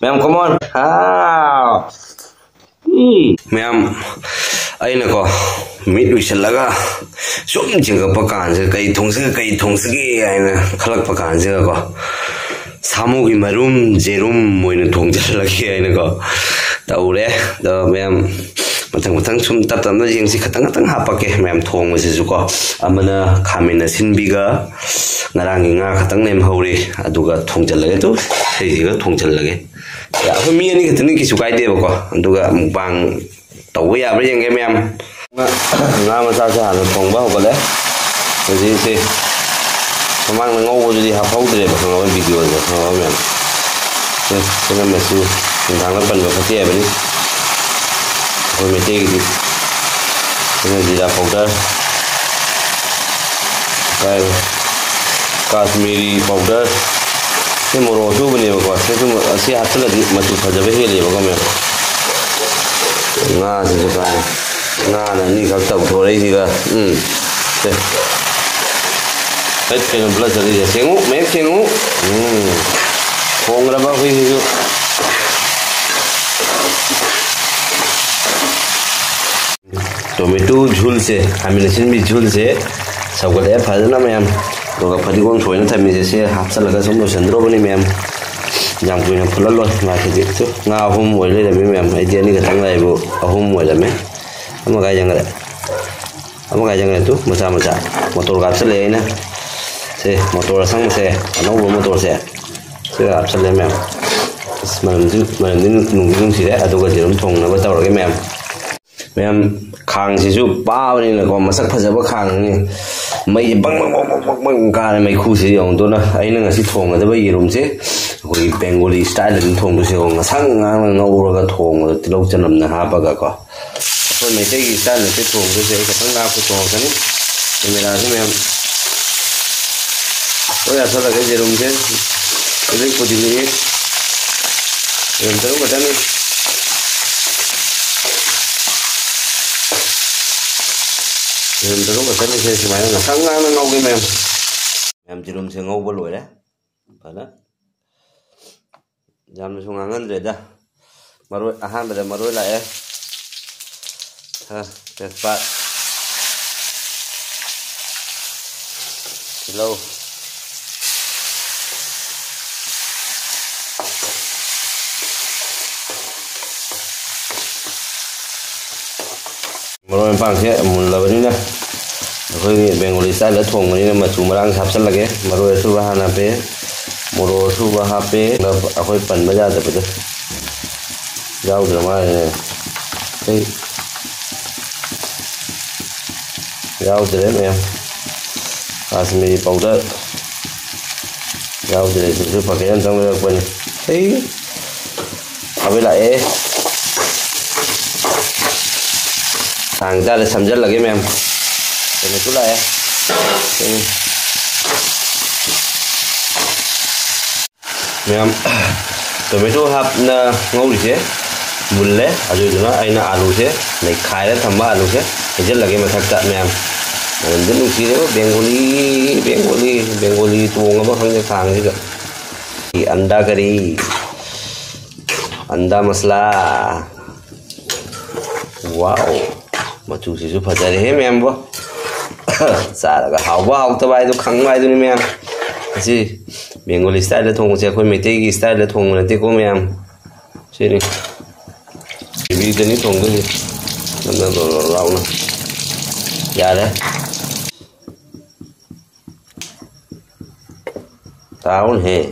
Ma'am, come on. Ma'am, aina ko meet wisalaga sum jinga pakan se kai thong se ge aina khalak pakan se ko samu gi marum jerum moina thong jalagi aina ko taure da ma'am matang sum tap na jing si khatang hapake ma'am thong se ju ko amana khamina sinbiga ngarang nga khatang nem hore aduga thong jalage to sei ga thong jalage ya ko mi ani khatani ki su kai de ko aduga mukbang tàu ya bây giờ em nga mà sao hả phòng bao cái đấy cái gì mang nó ngô đi học phẫu thì mà không có video rồi không có mẹ cho nên mà xưa mình thằng nó bận vào cái kia vậy đi rồi mình chơi gì cái này gì là phẫu đó cái Kashmiri powder cái màu rose bên này mà có cái chúng mà sẽ hạt là gì mà chụp phải về hết mà con mẹ nga thì cái nga là như các tàu thôi đấy thì cả hết cái nó bớt rồi thì ngủ mấy cái ngủ phong ra bao nhiêu chứ tomato झूल से हमें लेकिन भी झूल से सब को दे फायदा ना मैम तो का फटी कौन छोड़ना था मुझे से हाथ से लगा सब लोग संद्रो बनी ma'am yang punya pula loh nggak gitu nggak ahum boleh tapi memang dia ni ketang lah ibu ahum boleh me apa kaya itu macam motor kapsul ya ini se motor sang se anak motor se kapsul ya memang malam ini nunggu sih ada juga jarum thong na betul lagi memang khang sih tu bao ni lah kau masak pasal apa khang ni mấy băng cái mấy khu sử dụng tôi nó ấy là cái thùng ở đây bây giờ đúng chứ rồi Bengali style là thùng sử dụng sáng ngang ngầu rồi cái thùng thì lâu chân làm na haba cả rồi mấy cái style là cái thùng cái gì cái thằng nào cái thùng cái này thì mình làm thế mình rồi sao là cái gì đúng chứ cái đấy có gì nữa mình tới cái này mình tới lúc mà tới như thế này là sáng ngang nó ngầu cái em chỉ dùng xe ngầu bao lưỡi đấy phải đó jam nó xuống ngang rồi đó maroi ahan bây giờ maroi lại ha tepat lâu maroi pang thế muốn là bên này rồi Bengali style là thùng này mà chúng đang sắp sẵn lagi maroi su bahan apa moro su bahan apa là aku pan baca tu betul jauh drama này jauh dari em Kashmiri powder jauh dari itu pakaian trong cái quần thấy với lại hàng ra là sắm rất là cái em cái này chút lại em tomato hấp na ngầu đi chứ bulle ajo itu na aina alu chứ này khai ra thamba alu chứ cái rất là cái mà thật chặt em mình rất là kia Bengali tuồng apa không khang juga thì anda curry anda masala wow mà chú sĩ giúp phải hết em bố xả là hảo tao bài tôi khăng bài tôi em gì Bengali style là thùng sẽ khôi mấy cái style là thùng là tí của em chứ đi vì tên ít thùng cái gì nó rau nè dạ đấy táo nè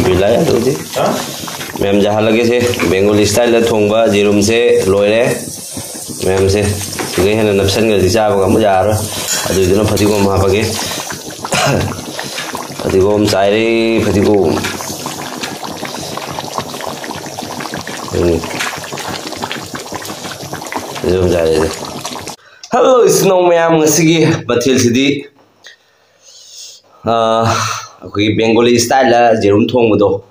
bị lấy được chứ em jahat lagi sih Bengali style là thùng và jerum se lôi đấy em se cái này là nắp sân người thì cha và cả già rồi ở đây nó phải gom apa cái phải gom trái đi phải gom gom trái đi hello snow ma'am ngasigi bathil sidi cái Bengali style là jerum thong một đồ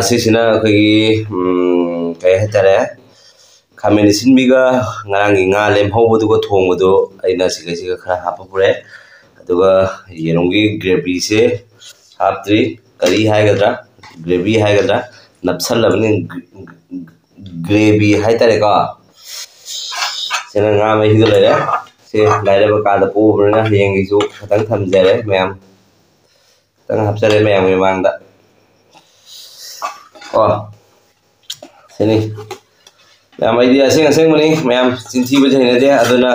sisina cái tare khamen sinbiga ngarang nga lem hobo du ko thong do aina siga khara hapa pure aduga yenongi gravy se ꯍꯥꯞꯇ꯭ꯔꯤ ꯀꯔꯤ ꯍꯥꯏꯒꯗ꯭ꯔꯥ gravy ꯍꯥꯏꯒꯗ꯭ꯔꯥ ꯅꯞꯁꯜꯂꯕꯅꯤ gravy ꯍꯥꯏꯇꯥꯔꯦꯀꯣ ꯁꯤꯅ ꯉꯥ ꯃꯍꯤꯗꯣ ꯂꯩꯔꯦ ꯁꯤ ꯂꯥꯏꯔꯕ ꯀꯥꯗ ꯄꯨꯕꯅꯤꯅ ꯍꯌꯦꯡꯒꯤꯁꯨ ꯈꯤꯇꯪ ꯊꯝꯖꯔꯦ ꯃꯌꯥꯝ ꯈꯤꯇꯪ ꯍꯥꯞꯆꯔꯦ ꯃꯌꯥꯝꯒꯤ ꯃꯃꯥꯡꯗ ꯁꯤꯅꯤ ꯃꯌꯥꯝ ꯑꯩꯗꯤ ꯑꯁꯦꯡꯕꯅꯤ ꯃꯌꯥꯝ ꯆꯤꯟꯊꯤꯕꯁꯦ ꯍꯩꯅꯗꯦ ꯑꯗꯨꯅ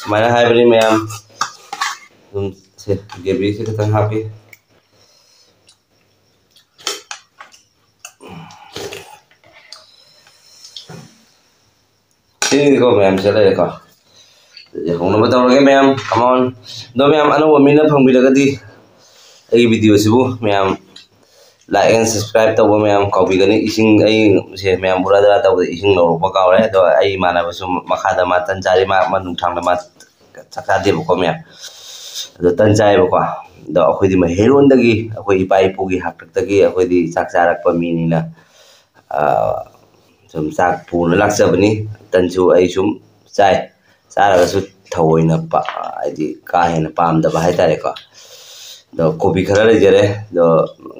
ꯁꯨꯃꯥꯏꯅ ꯍꯥꯏꯕꯅꯤ ꯃꯌꯥꯝ ꯑꯗꯨꯝ ꯁꯦ ꯒ꯭ꯔꯦꯚꯤꯁꯦ ꯈꯤꯇꯪ ꯍꯥꯞꯄꯤ ꯁꯤꯅꯤꯀꯣ ꯃꯌꯥꯝ ꯂꯩꯔꯦꯀꯣ ꯍꯧꯅꯕ ꯇꯧꯔꯒꯦ ꯃꯌꯥꯝ ꯀꯃꯣꯟ ꯑꯗꯣ ꯃꯌꯥꯝ ꯑꯅꯧꯕ ꯃꯤꯅ ꯐꯪꯕꯤꯔꯒꯗꯤ ꯑꯩꯒꯤ ꯚꯤꯗꯤꯑꯣꯁꯤꯕꯨ ꯃꯌꯥꯝ ꯂꯥꯏꯛ ꯑꯦꯟ ꯁꯕꯁꯀ꯭ꯔꯥꯏꯕ ꯇꯧꯕ ꯃꯌꯥꯝ ꯀꯥꯎꯕꯤꯒꯅꯤ ꯏꯁꯤꯡ ꯑꯩꯁꯦ ꯃꯌꯥꯝ ꯕꯨꯔꯥ ꯗꯔꯥ ꯇꯧꯕꯗ ꯏꯁꯤꯡ ꯂꯧꯔꯛꯄ ꯀꯥꯎꯔꯦ ꯑꯗꯣ ꯑꯩ ꯏꯃꯥꯟꯅꯕꯁꯨ ꯃꯈꯥꯗ ꯃꯥ ꯇꯟ ꯆꯥꯔꯤ ꯃꯥ ꯅꯨꯡꯊꯥꯡꯗ ꯃꯥ ꯆꯥꯛ ꯆꯥꯗꯦꯕꯀꯣ ꯃꯌꯥꯝ ꯑꯗꯣ ꯇꯟ ꯆꯥꯏꯌꯦꯕꯀꯣ ꯑꯗꯣ ꯑꯩꯈꯣꯏꯗꯤ ꯃꯩꯍꯩꯔꯣꯟꯗꯒꯤ ꯑꯩꯈꯣꯏ ꯏꯄꯥ ꯏꯄꯨꯒꯤ ꯍꯥꯛꯇꯛꯇꯒꯤ ꯑꯩꯈꯣꯏꯗꯤ ꯆꯥꯛ ꯆꯥꯔꯛꯄ ꯃꯤꯅꯤꯅ ꯁꯨꯝ ꯆꯥꯛ ꯄꯨꯔ ꯂꯥꯛꯆꯕꯅꯤ ꯇꯟꯁꯨ ꯑꯩ ꯁꯨꯝ ꯆꯥꯔꯒꯁꯨ ꯊꯑꯣꯏꯅ ꯍꯥꯏꯗꯤ ꯀꯥ ꯍꯦꯟꯅ ꯄꯥꯝꯗꯕ ꯍꯥꯏꯇꯥꯔꯦꯀꯣ ꯑꯗꯣ ꯀꯣꯕꯤ ꯈꯔ ꯂꯩꯖꯔꯦ ꯑꯗꯣ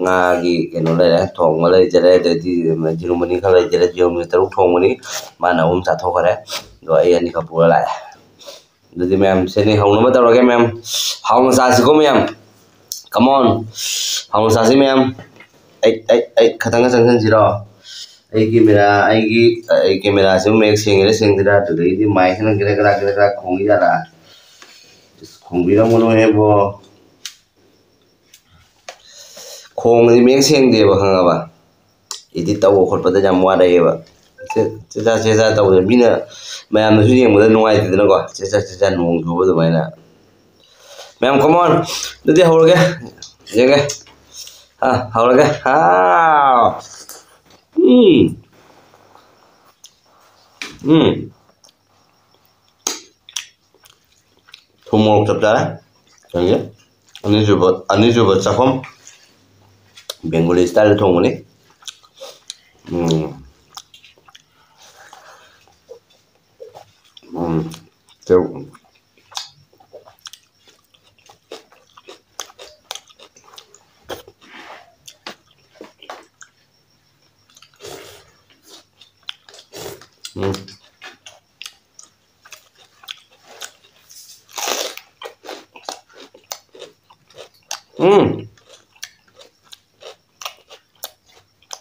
ꯉꯥꯒꯤ ꯀꯩꯅꯣ ꯂꯩꯔꯦ ꯊꯣꯡꯕ ꯂꯩꯖꯔꯦ ꯑꯗꯩꯗꯤ ꯖꯤꯔꯨꯃꯅꯤ ꯈꯔ ꯂꯩꯖꯔꯦ ꯖꯤꯔꯨꯃꯅꯤ 3 ꯊꯣꯡꯕꯅꯤ ꯃꯥꯅ 3 ꯆꯥꯊꯣꯛꯈꯔꯦ ꯑꯗꯣ ꯑꯩ 2 ꯈꯛ ꯄꯨꯔ ꯂꯥꯛꯑꯦ ꯑꯗꯨꯗꯤ ꯃꯌꯥꯝ ꯁꯤꯅꯤ ꯍꯧꯅꯕ ꯇꯧꯔꯒꯦ ꯃꯌꯥꯝ ꯍꯥꯎꯅ ꯆꯥꯁꯤꯀꯣ ꯃꯌꯥꯝ ꯀꯃꯣꯟ ꯍꯥꯎꯅ ꯆꯥꯁꯤ ꯃꯌꯥꯝ ꯑꯩ ꯈꯇꯪꯒ ꯆꯪꯁꯤꯟꯁꯤꯔꯣ ꯑꯩꯒꯤ ꯀꯦꯃꯦꯔꯥꯁꯤꯕꯨ ꯃꯌꯦꯛ ꯁꯦꯡꯒꯦꯔꯥ ꯁꯦꯡꯗꯦꯔꯥ ꯑꯗꯨꯗꯒꯤꯗꯤ ꯃꯥꯏꯛꯁꯤꯅ ꯒꯦꯔꯥ ꯈꯣꯡꯉꯤꯖꯥꯠꯂꯥ ꯈꯣꯡꯕꯤꯔꯝꯒꯅꯨꯍꯦꯕꯣ ꯈꯣꯡꯕꯗꯤ ꯃꯌꯦꯛ ꯁꯦꯡꯗꯦꯕ ꯈꯪꯉꯕ ꯏꯗꯤꯠ ꯇꯧꯕ ꯈꯣꯠꯄꯗ ꯌꯥꯝ ꯋꯥꯔꯛꯑꯦꯕ ꯆꯦꯆꯥ ꯇꯧꯕꯗ ꯃꯤꯅ ꯃꯌꯥꯝꯅꯁꯨ ꯌꯦꯡꯕꯗ ꯅꯨꯡꯉꯥꯏꯇꯦꯗꯅꯀꯣ ꯆꯦꯆꯥ ꯅꯣꯡ ꯆꯨꯕ ꯑꯗꯨꯃꯥꯏꯅ ꯃꯌꯥꯝ ꯀꯃꯣꯟ ꯑꯗꯨꯗꯤ ꯍꯧꯔꯒꯦ ꯌꯦꯡꯒꯦ ꯍꯧꯔꯒꯦ ꯊꯨꯝ ꯃꯣꯔꯣꯛ ꯆꯞ ꯆꯥꯔꯦ ꯑꯅꯤꯁꯨꯕ ꯆꯥꯛꯐꯝ ꯕꯦꯡꯒꯣꯂꯤ ꯁ꯭ꯇꯥꯏꯜꯗ ꯊꯣꯡꯕꯅꯤ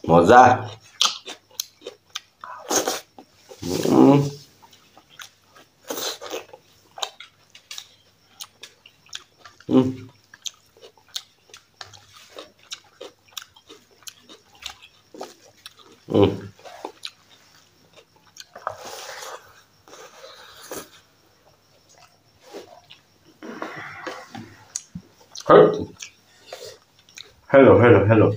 Mozza. Hello.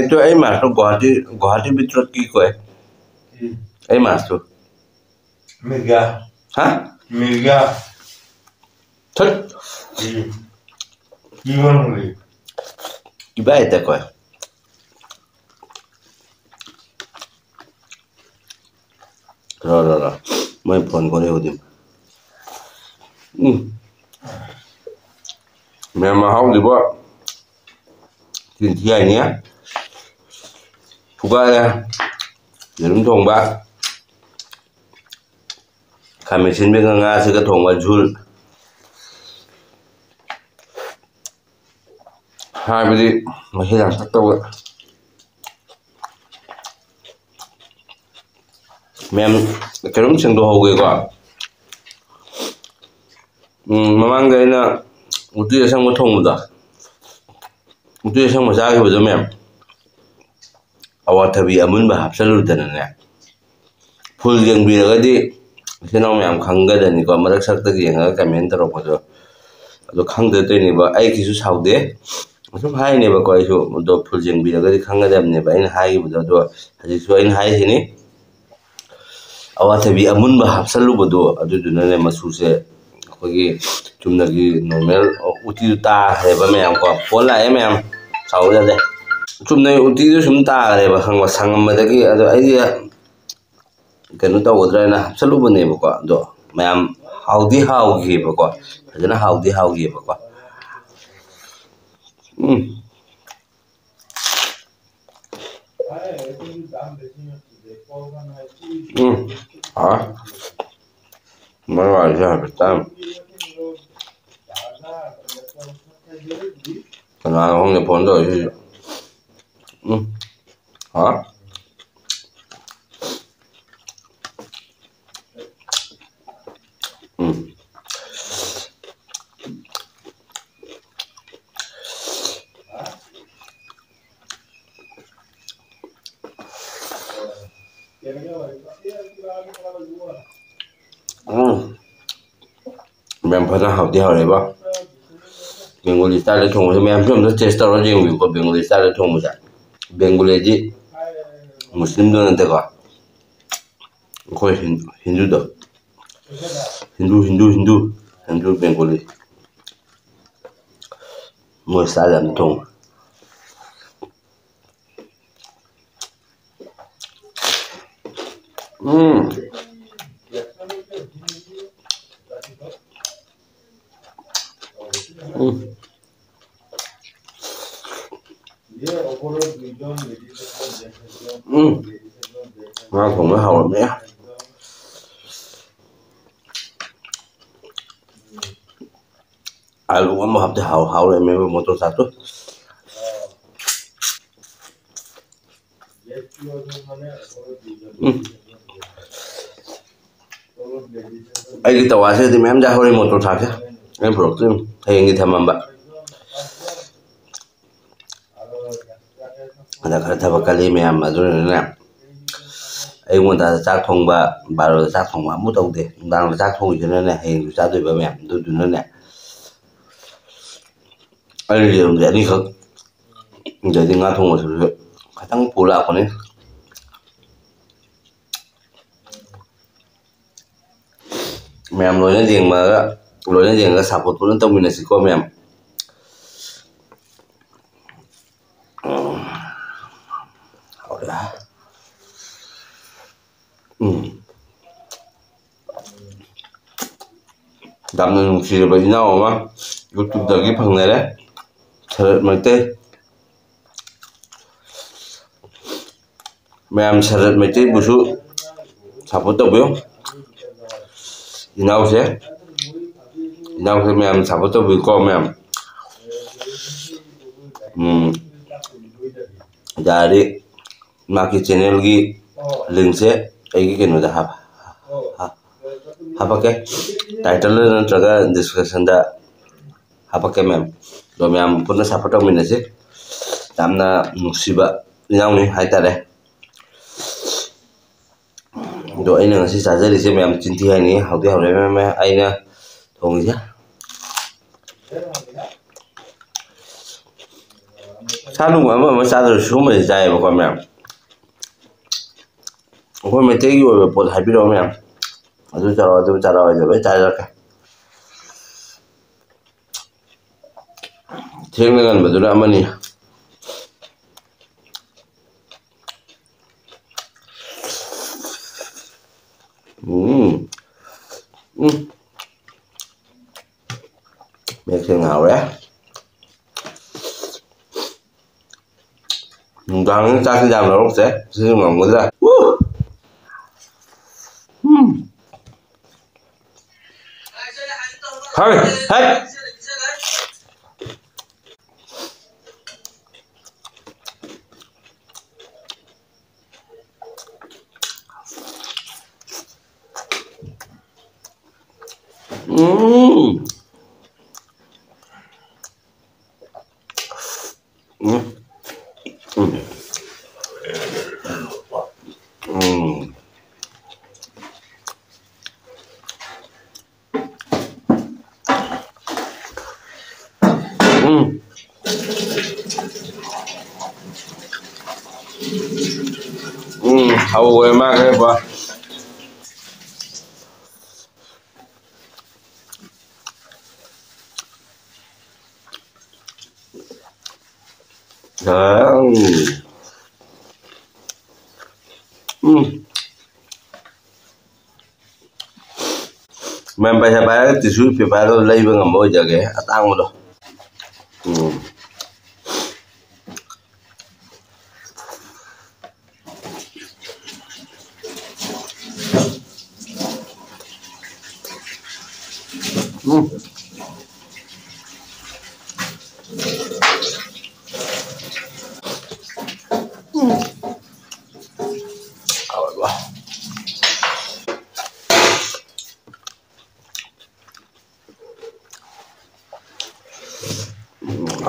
Itu ai mas Guwahati Bitrot ki ko ai mas tu Mirga. ha Mirga. thut Iwan muli. iba ita ko ro mai phone ko le udim me ma hau di ba tin thi ai nhé fuga yerum thong ba khamesin be nga se ka thong ba jhul हाबदी महिला तत्व ma'am करूम सिंह दो होगे को ममांग गैना उतु संग थोंगदा उतु संग मजा के बजो मैम अवाथबी अमुन बा हपसलुदनने फुल जेंबिरगदी सेनाव मैम खंगदनी को मरक सकत येंगा कमेंट तरोपदो अदो खंगदतोनिबा आई किसु साउदे असुम हाइनेबको आइसु दो फुल जेंबिरगदी खंगदबनेबा इन हाइबदो दो हजिसु इन हाइसिनी ꯑꯋꯥꯊꯕꯤ ꯑꯃꯨꯟꯕ ꯍꯥꯞꯆꯜꯂꯨꯕꯗꯣ ꯑꯗꯨꯗꯨꯅꯅꯦ ꯃꯆꯨꯁꯦ ꯑꯩꯈꯣꯏꯒꯤ ꯆꯨꯝꯅꯒꯤ ꯅꯣꯔꯃꯦꯜ ꯎꯇꯤꯗꯨ ꯇꯥꯈ꯭ꯔꯦꯕ ꯃꯌꯥꯝ ꯀꯣ ꯐꯣꯟ ꯂꯥꯛꯑꯦ ꯃꯌꯥꯝ ꯁꯥꯎꯕ ꯌꯥꯗꯦ ꯆꯨꯝꯅꯒꯤ ꯎꯇꯤꯗꯨ ꯁꯨꯝ ꯇꯥꯈ꯭ꯔꯦꯕ ꯈꯪꯕ ꯁꯪꯉꯝꯕꯗꯒꯤ ꯑꯗꯣ ꯑꯩꯗꯤ ꯀꯩꯅꯣ ꯇꯧꯒꯗ꯭ꯔꯥꯅ ꯍꯥꯞꯆꯜꯂꯨꯕꯅꯦꯕꯀꯣ ꯑꯗꯣ ꯃꯌꯥꯝ ꯍꯥꯎꯗꯤ ꯍꯥꯎꯈꯤꯕꯀꯣ ꯐꯖꯅ ꯍꯥꯎꯗꯤ ꯍꯥꯎꯈꯤꯕꯀꯣ kena orang ni pondok je. Ha? Mem pernah hati hari ba. Bengali style thong je mem pun dah taste orang je yang ko Bengali style thong je. Bengali je Muslim do nanti ka. Ko Hindu do. Hindu Bengali. Mo style am thong. Ngon không có hậu nữa. Alu mà hấp thì hậu lại mấy một tô satu. Ai kita wasi di memang dah hari motor saja. Em problem hay yang kita mamba. Ada kereta bakali memang macam ni. Ai muốn ta chắc thong ba rồi chắc thong mà muốn đâu đi đang chắc thong cho nên này hình chắc tôi bảo mẹ tôi nói này ai liền để đi không giờ đi ngã thong rồi phải tăng phụ lạc con ấy mẹ nói đến tiền mà nói đến tiền cái sạp của tôi nó tông mình là chỉ có mẹ Đam nên chỉ bởi nhau mà YouTube từ cái phần này đấy thật mấy tên mẹ em thật mấy tên bữa số sắp bắt đầu không nhau thế mẹ em sắp bắt đầu với con mẹ em jadi maki channel ki link se ai ki no da apa ke title na traga description da apa ke mem do mem puna support min ase tamna nusiba yang ni hai tare do ai na si sajari se mem chinti hai ni hauti haure mem ai na thong ja sanu mà sa rồi xuống mình dài một con mèo hôm nay thấy rồi bột hải biết đâu mèo tôi cho rồi rồi trái ra cả thêm cái gần mà tôi đã ăn đi mẹ xem nào đấy đang ra cái dòng nó sẽ sử dụng một ra thôi hết hầu em mang cái bà Mem payah bayar tisu paper lo lay bang ambo jage atang mo do.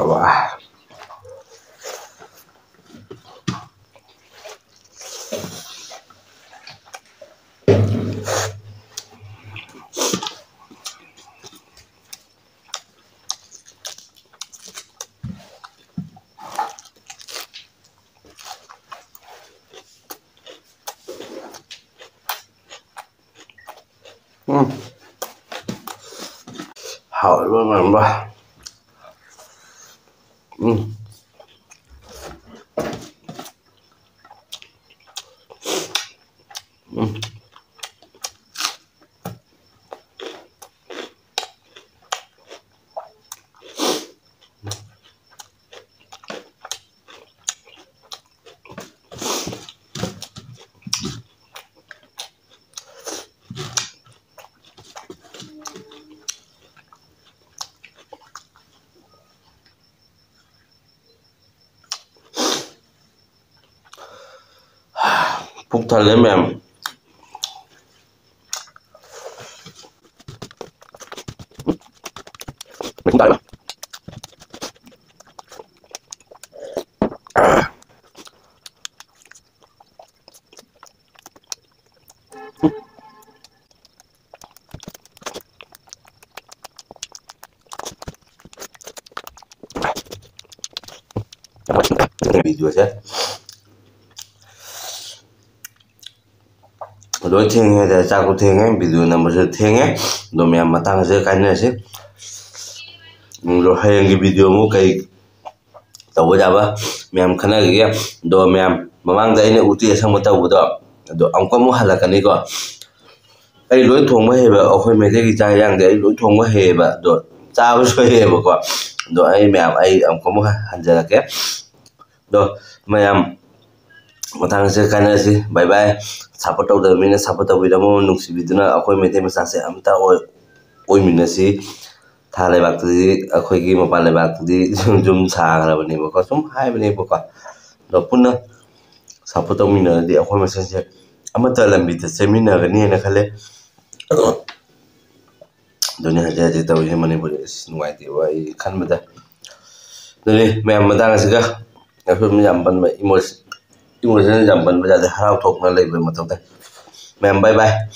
Wah. Hỏi luôn mà ba. Phúc thật đấy mềm. Mình đợi mà. Video chứ. Đối thiên hay là cha của thiên ấy, video nằm ở thiên ấy, rồi mẹ mà tăng giữa cái này chứ, rồi hay cái video mua cái tàu bây giờ ba, mẹ khăn cái kia, rồi mẹ mà mang đây này ưu tiên sang một tàu đó, rồi ông có mua hay là cái này cơ, cái lối thùng mới hề bà, ông phải mấy cái chai yang đấy lối thùng mới hề bà, rồi cha mới xoay hề bà cơ, rồi ai mẹ ai ông có mua hành giờ là kép, rồi mẹ matang se kana si bye bye support of the mina support of the mo nung si biduna akoi mete masa se amta oi mina si thale bak ti akoi gi ma pale bak ti jum sa ra bani ba ko sum hai bani ba ko do punna support of mina di akoi masa se amata lambi ta se mina ga ni na khale dunia ja je ta wi mani buri nuai ti wa I khan ma da ni me matang se ga akoi mi jam ban ba emotion jam ban ba ja harau thok na lei ba ma to ta mem bye bye.